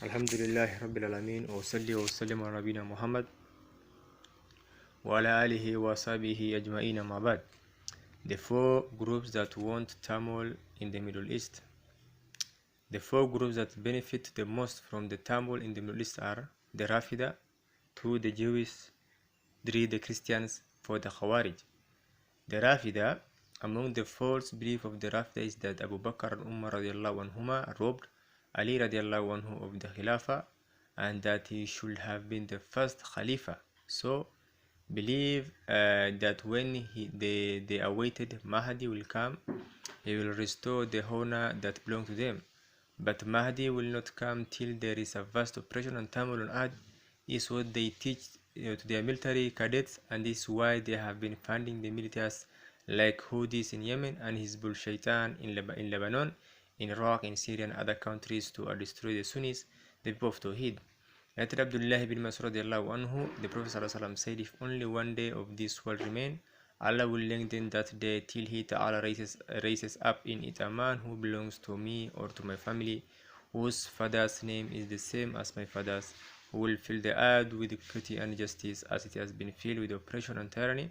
الحمد لله رب العالمين وصلي وسلم على نبينا محمد وعلى آله وصحبه أجمعين ما بعد. The four groups that want turmoil in the Middle East. The four groups that benefit the most from the turmoil in the Middle East are the Rafida, 2 the Jews, 3 the Christians, 4 the Khawarij. The Rafida, among the false belief of the Rafida is that Abu Bakr and Umar radiallahu anhuma robbed Ali radiallahu anhu of the Khilafah and that he should have been the first Khalifa. So believe that when they awaited Mahdi will come, he will restore the honor that belonged to them. But Mahdi will not come till there is a vast oppression and turmoil on earth, is what they teach to their military cadets, and this is why they have been funding the militias like Houthis in Yemen and Hizbul Shaitan in Lebanon, in Iraq, in Syria and other countries to destroy the Sunnis, the people of Tawheed. Later Abdullah bin Mas'ud anhu, the Prophet ﷺ said, if only one day of this world remain, Allah will lengthen that day till He Ta'ala raises up in it a man who belongs to me or to my family, whose father's name is the same as my father's, who will fill the earth with equity and justice as it has been filled with oppression and tyranny.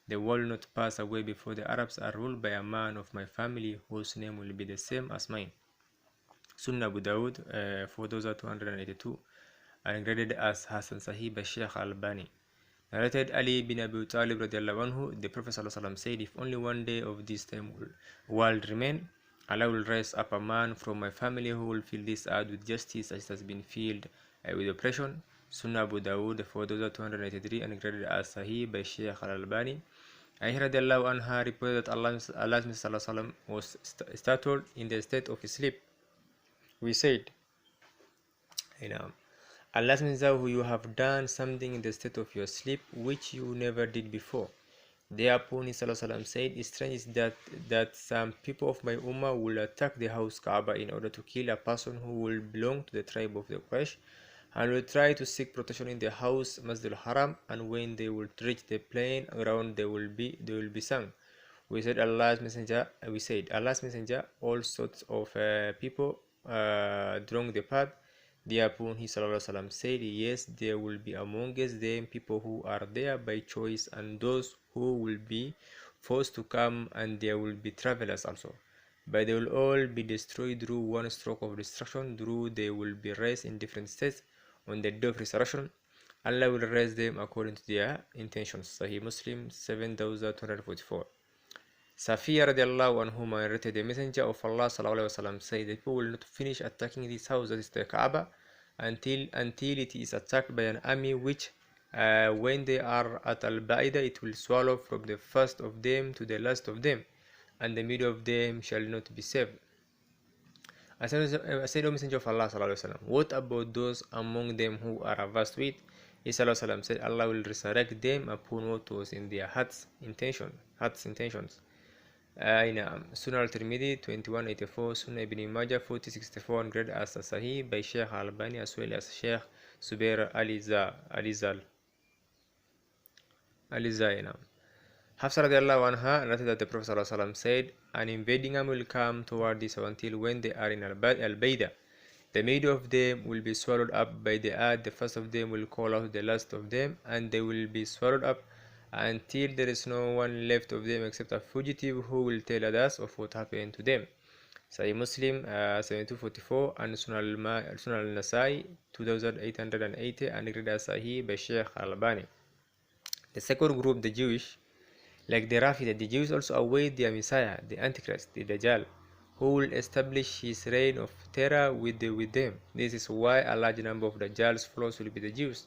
The world will not pass away before the Arabs are ruled by a man of my family whose name will be the same as mine. Sunnah Abu Dawud 4282 and graded as Hassan Sahih by Sheikh Al-Albani. Narrated Ali bin Abi Talib radiallahu anhu, the Prophet ﷺ said, if only one day of this time world remain, Allah will raise up a man from my family who will fill this earth with justice as it has been filled with oppression. Sunnah Abu Dawud 4283 and graded as Sahih by Sheikh Al-Albani. Aisha radiallahu anha reported that Allah's Messenger was startled in the state of his sleep. We said, Allah's Messenger, you have done something in the state of your sleep which you never did before. Thereupon he said, it's strange that some people of my ummah will attack the house Kaaba in order to kill a person who will belong to the tribe of the Quraysh, and will try to seek protection in the house Masjid al-Haram, and when they will reach the plain ground they will be sung. We said Allah's Messenger, all sorts of people throng the path. Thereupon he said, yes, there will be amongst them people who are there by choice, and those who will be forced to come, and there will be travelers also. But they will all be destroyed through one stroke of destruction, through they will be raised in different states on the day of resurrection. Allah will raise them according to their intentions. Sahih Muslim 7244. Safiya radiallahu anhuma narrated, the Messenger of Allah sallallahu alaihi wasallam said, the people will not finish attacking this house, that is the Kaaba, until it is attacked by an army which when they are at Al-Ba'ida it will swallow from the first of them to the last of them, and the middle of them shall not be saved. I said, O Messenger of Allah sallallahu alaihi wasallam, what about those among them who are averse to it? He sallallahu alaihi wasallam said, Allah will resurrect them upon what was in their hearts' intentions. Sunnah al-Tirmidhi 2184, Sunnah Ibn Majah 4064, and graded as Sahih by Sheikh Al-Albani as well as Sheikh Zubair Alizal. Hafsa radiallahu anha narrated that the Prophet ﷺ said, an invading army will come toward this until when they are in Al-Bayda, the middle of them will be swallowed up by the earth, the first of them will call out the last of them, and they will be swallowed up until there is no one left of them except a fugitive who will tell others of what happened to them. Sahih Muslim 7244 and Sunan al-Nasai 2880 and graded as Sahih by Sheikh Al-Albani. The second group, the Jewish, like the Rafida, the Jews also await their Messiah, the Antichrist, the Dajjal, who will establish his reign of terror with them. This is why a large number of Dajjal's followers will be the Jews.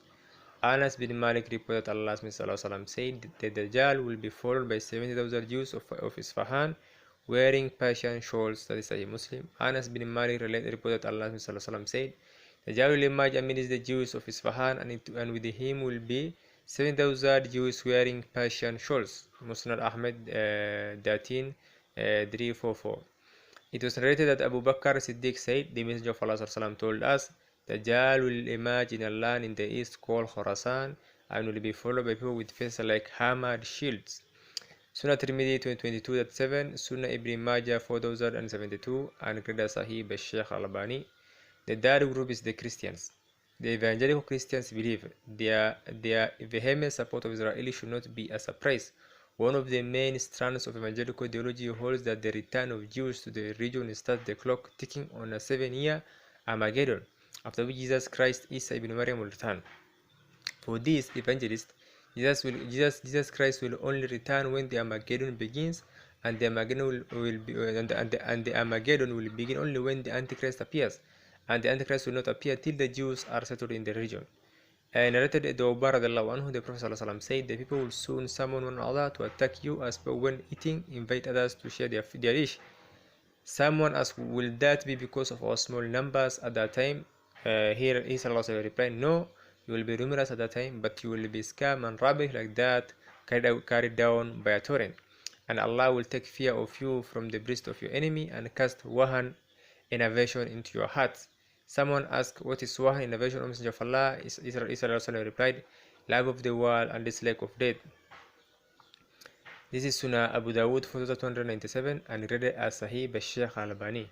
Anas bin Malik reported that Allah's Messenger said, the Dajjal will be followed by 70,000 Jews of Isfahan wearing Persian shawls. That is Sahih Muslim. Anas bin Malik reported that Allah's Messenger said, the Dajjal will emerge amidst the Jews of Isfahan, and with him will be 7,000 Jews wearing Persian shawls. Musnad Ahmed 13,344. It was narrated that Abu Bakr Siddiq said, the Messenger of Allah told us, Dajjal will emerge in a land in the east called Khorasan, and will be followed by people with faces like hammered shields. Sunnah Tirmidhi 2022-7, Sunnah Ibn Majah 4072, and graded Sahih by Sheikh Al-Albani. The third group is the Christians. The evangelical Christians believe their vehement support of Israel should not be a surprise. One of the main strands of evangelical theology holds that the return of Jews to the region starts the clock ticking on a 7-year Armageddon, after which Jesus Christ, Isa ibn Maryam, will return. For these evangelists, Jesus Christ will only return when the Armageddon begins, and the Armageddon will begin only when the Antichrist appears, and the Antichrist will not appear till the Jews are settled in the region. Narrated the Ubar anhu, the Prophet ﷺ said, the people will soon summon one another to attack you, as per when eating, invite others to share their dish. Someone asked, will that be because of our small numbers at that time? Here Isa replied, no, you will be numerous at that time, but you will be scum and rubbish like that, carried down by a torrent. And Allah will take fear of you from the breast of your enemy and cast wahan, innovation, into your hearts. Someone asked, what is wahan, innovation, O Messenger of Allah? Isa replied, love of the world and dislike of death. This is Sunnah Abu Dawud 4297 and read as Sahih by Sheikh Al-Hanbali.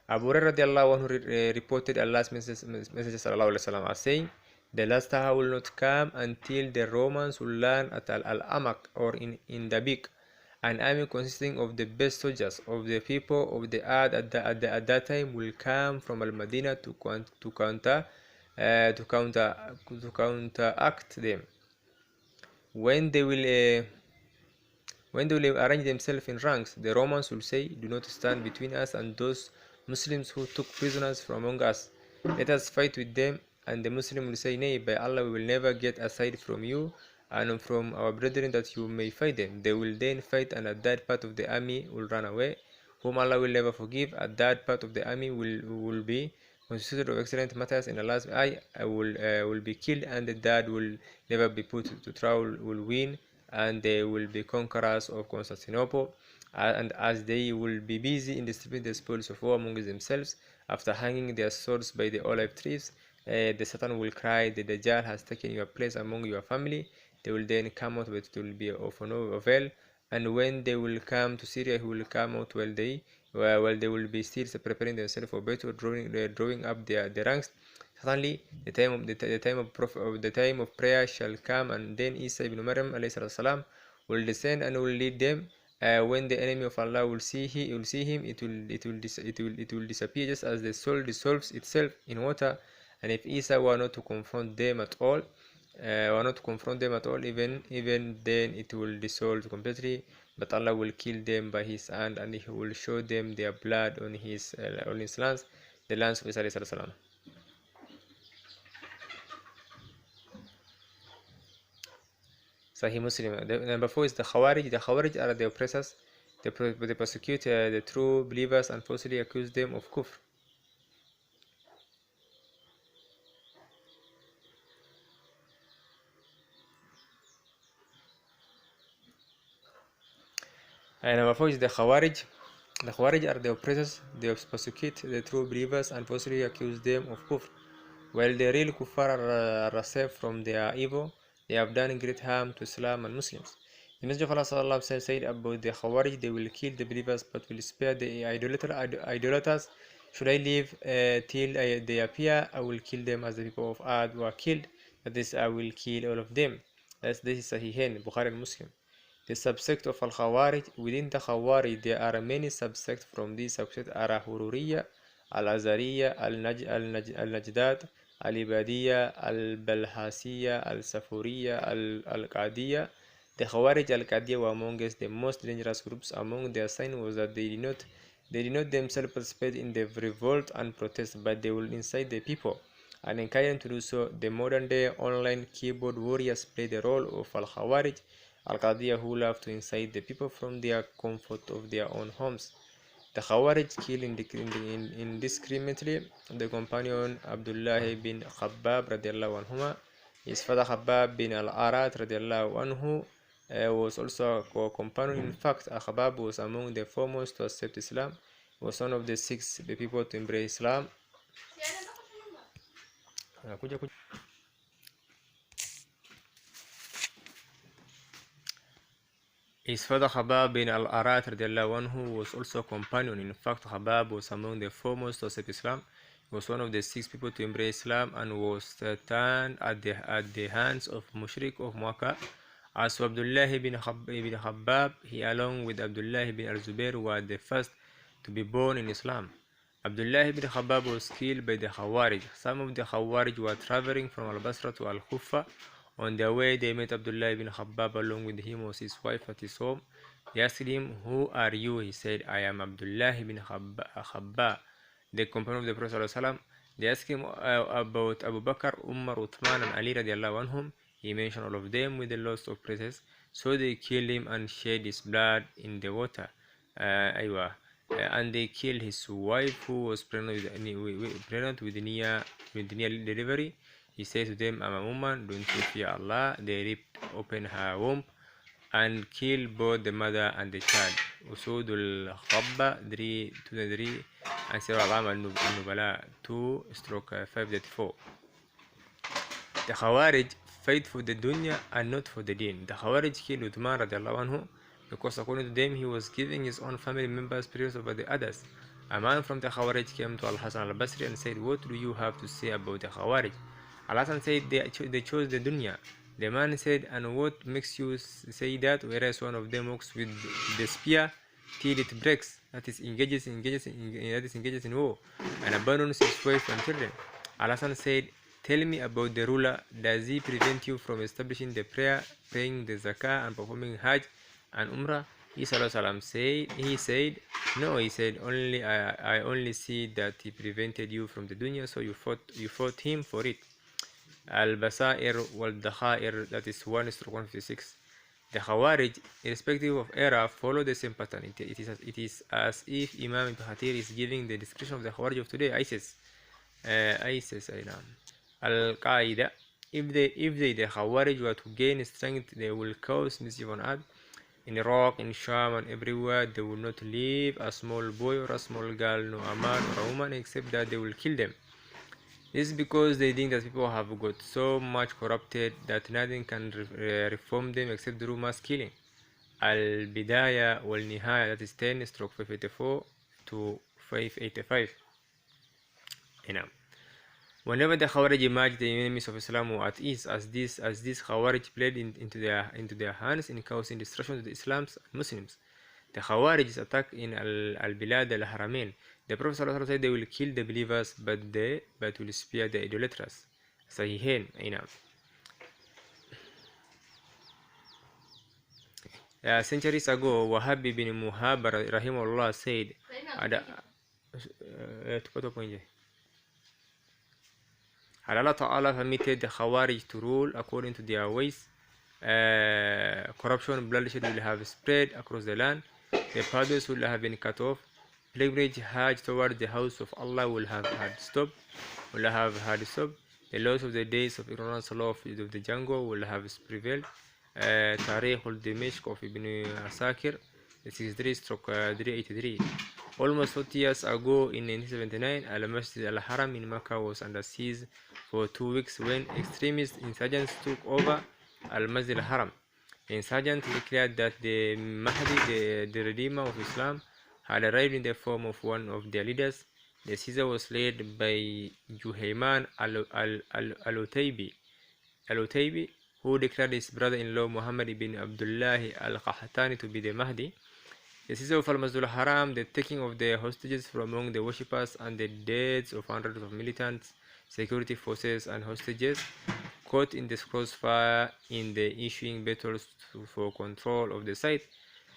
Abu Hurairah radiallahu anhu reported Allah's Messenger sallallahu alaihi wasallam as saying, the last hour will not come until the Romans will land at Al-Amaq, or in Dabiq, an army consisting of the best soldiers of the people of the earth at that time will come from Al-Madinah to counteract them. When they will arrange themselves in ranks, the Romans will say, do not stand between us and those Muslims who took prisoners from among us. Let us fight with them. And the Muslim will say, nay, by Allah, we will never get aside from you and from our brethren that you may fight them. They will then fight, and a third part of the army will run away, whom Allah will never forgive. A third part of the army will be considered of excellent matters in Allah's eye, will be killed, and the third will never be put to trial, will win, and they will be conquerors of Constantinople. And as they will be busy in distributing the spoils of war among themselves, after hanging their swords by the olive trees, the Satan will cry, the Dajjal has taken your place among your family. They will then come out, but it will be of no avail. And when they will come to Syria, he will come out while they will be still preparing themselves for battle, drawing up their ranks. Suddenly, the time of prayer shall come, and then Isa ibn Maryam alayhi salam will descend and will lead them. When the enemy of Allah will see him, it will disappear, just as the soul dissolves itself in water. And if Isa were not to confront them at all, even then it will dissolve completely. But Allah will kill them by His hand, and He will show them their blood on His lands, the lands of Isa alayhi salam. Sahih Muslim. Number 4 is the Khawarij. The Khawarij are the oppressors. They persecute the true believers and falsely accuse them of kufr. And number 4 is the Khawarij. The Khawarij are the oppressors. They persecute the true believers and falsely accuse them of kufr. While the real kuffar are safe from their evil, they have done great harm to Islam and Muslims. The Messenger of Allah sallallahu alaihi wasallam said about the Khawarij, they will kill the believers but will spare the idolaters. Should I live till they appear, I will kill them as the people of Ad were killed. That is, I will kill all of them. This is Sahihain, Bukhari and Muslim. The subsect of Al-Khawarij. Within the Khawarij, there are many subsects. From these subsects are Hururiyya, Al-Azariyya, Al-Najdat, Al-Ibadiyya, Al-Balhasiyya, Al-Safuriyya, Al-Qadiyya. The Khawarij Al-Qadiyya were amongst the most dangerous groups. Among their sign was that they did not themselves participate in the revolt and protest, but they will incite the people and encourage them to do so. The modern day online keyboard warriors play the role of Al-Khawarij Al-Qadiyya, who love to incite the people from their comfort of their own homes. The Khawarij kill indiscriminately the companion Abdullah bin Khabbab radiallahu anhuma. His father Khabbab bin Al-Arat radiallahu anhu was also a companion. In fact, Khabbab was among the foremost to accept Islam. He was one of the 6 people to embrace Islam. His father Khabbab bin Al-Arat radiallahu anhu was also a companion. In fact, Khabbab was among the foremost to accept Islam. was one of the 6 people to embrace Islam and was turned at the hands of Mushrik of Makkah. As for Abdullah ibn Khabbab, he along with Abdullah ibn al-Zubair were the first to be born in Islam. Abdullah ibn Khabbab was killed by the Khawarij. Some of the Khawarij were traveling from Al-Basra to Al-Kufa. On their way, they met Abdullah ibn Khabbab. Along with him was his wife at his home. They asked him, "Who are you?" He said, "I am Abdullah ibn Khabbab, the companion of the Prophet ﷺ." They asked him about Abu Bakr, Umar, Uthman, and Ali radiallahu anhum. He mentioned all of them with the loss of praises. So they killed him and shed his blood in the water. And they killed his wife, who was pregnant with near delivery. He said to them, "I'm a woman, don't you fear Allah?" They ripped open her womb and killed both the mother and the child. Usud al-Khabba 3 and Sirah al-Am al-Nubala 2/534. The Khawarij fight for the dunya and not for the deen. The Khawarij killed Uthman radiallahu anhu because according to them he was giving his own family members prayers over the others. A man from the Khawarij came to Al-Hasan al-Basri and said, "What do you have to say about the Khawarij?" Al-Hasan said, they chose the dunya. The man said, "And what makes you say that, whereas one of them walks with the spear till it breaks, that is engages in war, and abandons his wife and children?" Al-Hasan said, "Tell me about the ruler. Does he prevent you from establishing the prayer, paying the zakah, and performing hajj and umrah?" He said, "No." He said, I only see that he prevented you from the dunya, so you fought him for it." Al-Basair wal-Dakhair, that is 1/156. The Khawarij, irrespective of era, follow the same pattern. It is as if Imam Ibn Kathir is giving the description of the Khawarij of today. ISIS, Al-Qaeda. If the Khawarij were to gain strength, they will cause mischief on earth. In Iraq, in Sham, and everywhere, they will not leave a small boy or a small girl, no a man or a woman, except that they will kill them. This is because they think that people have got so much corrupted that nothing can reform them except through mass killing. Al-Bidayah wal-Nihaya, that is 10/584 to 585. Whenever the Khawarij emerged, the enemies of Islam were at ease, as these Khawarij played into their hands in causing destruction to the Islams and Muslims. The Khawarij attacked in Al-Bilad al-Haramain. The Prophet ﷺ said they will kill the believers, but will spare the idolaters. Sahihain. Centuries ago, Wahab ibn Muhabbar rahimahullah said, had Allah Ta'ala permitted the Khawarij to rule according to their ways, corruption and bloodshed will have spread across the land. The pathways will have been cut off. Pilgrimage Hajj towards the house of Allah will have had stopped. The laws of the days of ignorance, law of the jungle will have prevailed. Tariq al-Dimishq of Ibn Asakir 63/383. Almost 40 years ago, in 1979, Al-Masjid al-Haram in Makkah was under siege for 2 weeks when extremist insurgents took over Al-Masjid al-Haram. The insurgents declared that the Mahdi, the Redeemer of Islam, had arrived in the form of one of their leaders. The seizure was led by Juhayman al-Utaybi, who declared his brother-in-law Muhammad ibn Abdullah al-Qahtani to be the Mahdi. The seizure of Al-Masjid al-Haram, the taking of the hostages from among the worshippers, and the deaths of hundreds of militants, security forces, and hostages caught in the crossfire in the ensuing battles for control of the site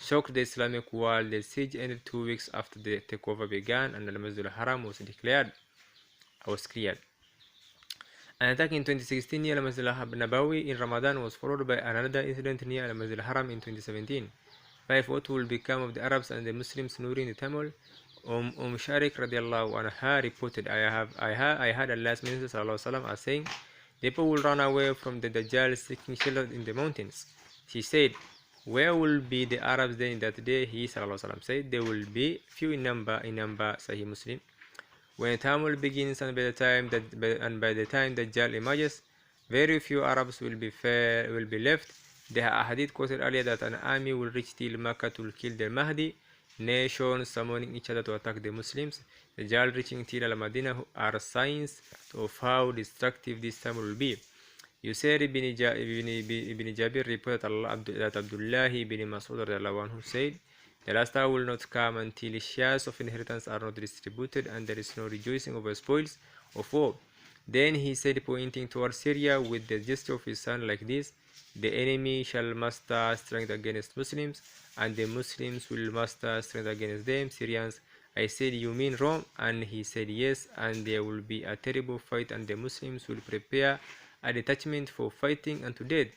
shocked the Islamic world. The siege ended 2 weeks after the takeover began, and Al-Masjid al-Haram was cleared. An attack in 2016 near Al-Masjid al-Nabawi in Ramadan was followed by another incident near Al-Masjid al-Haram in 2017. 5. What will become of the Arabs and the Muslims during the turmoil? Sharik radiallahu anha reported, I heard Allah's Messenger sallallahu alaihi wasallam as saying, people will run away from the Dajjal seeking shelter in the mountains. She said, where will be the Arabs then in that day? He sallallahu alaihi wasallam said, they will be few in number, Sahih Muslim. When turmoil begins and by the time Dajjal emerges, very few Arabs will be left. There are hadith quoted earlier that an army will reach till Makkah to kill the Mahdi. nations summoning each other to attack the Muslims. The Dajjal reaching Tir al-Madinah are signs of how destructive this time will be. Yusayr ibn Jabir reported that Abdullah ibn Mas'ud said, the last hour will not come until shares of inheritance are not distributed and there is no rejoicing over spoils of war. Then he said, pointing towards Syria with the gesture of his son like this, the enemy shall muster strength against Muslims, and the Muslims will muster strength against them, Syrians. I said, you mean Rome? And he said, yes, and there will be a terrible fight, and the Muslims will prepare a detachment for fighting unto death,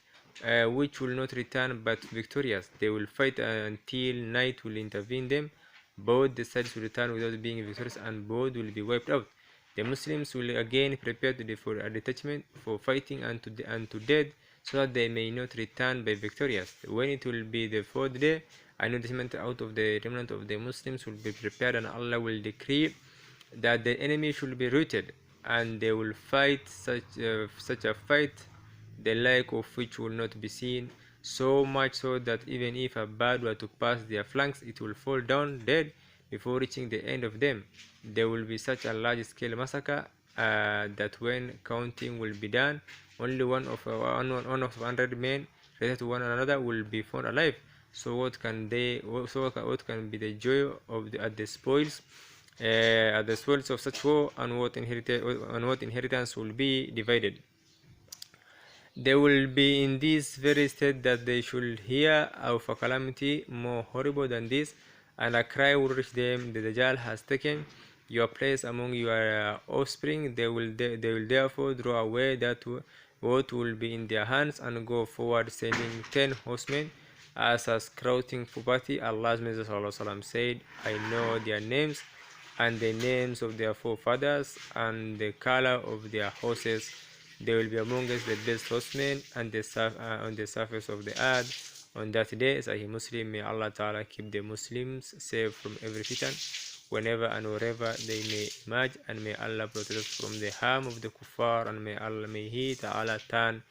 which will not return but victorious. They will fight until night will intervene them. Both the sides will return without being victorious, and both will be wiped out. The Muslims will again prepare for a detachment for fighting unto death, so that they may not return by victorious. When it will be the fourth day, a new detachment out of the remnant of the Muslims will be prepared, and Allah will decree that the enemy should be routed, and they will fight such a fight the like of which will not be seen, so much so that even if a bird were to pass their flanks, it will fall down dead before reaching the end of them. There will be such a large-scale massacre that when counting will be done, only one of 100 men related to one another will be found alive. So what can be the joy of at the spoils of such war, and what inheritance will be divided? They will be in this very state that they should hear of a calamity more horrible than this, and a cry will reach them, the Dajjal has taken your place among your offspring. They will therefore draw away what will be in their hands and go forward, sending 10 horsemen as a scouting party. Allah's Messenger said, I know their names and the names of their forefathers and the color of their horses. They will be among us the best horsemen on the surface of the earth on that day. Sahih Muslim. May Allah Ta'ala keep the Muslims safe from every fitan, whenever and wherever they may emerge, and may Allah protect us from the harm of the kuffar, and may He Ta'ala turn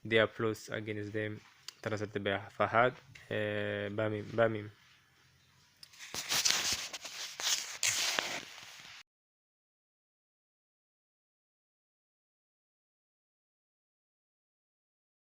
their plots against them. Translated by Fahad Bamim.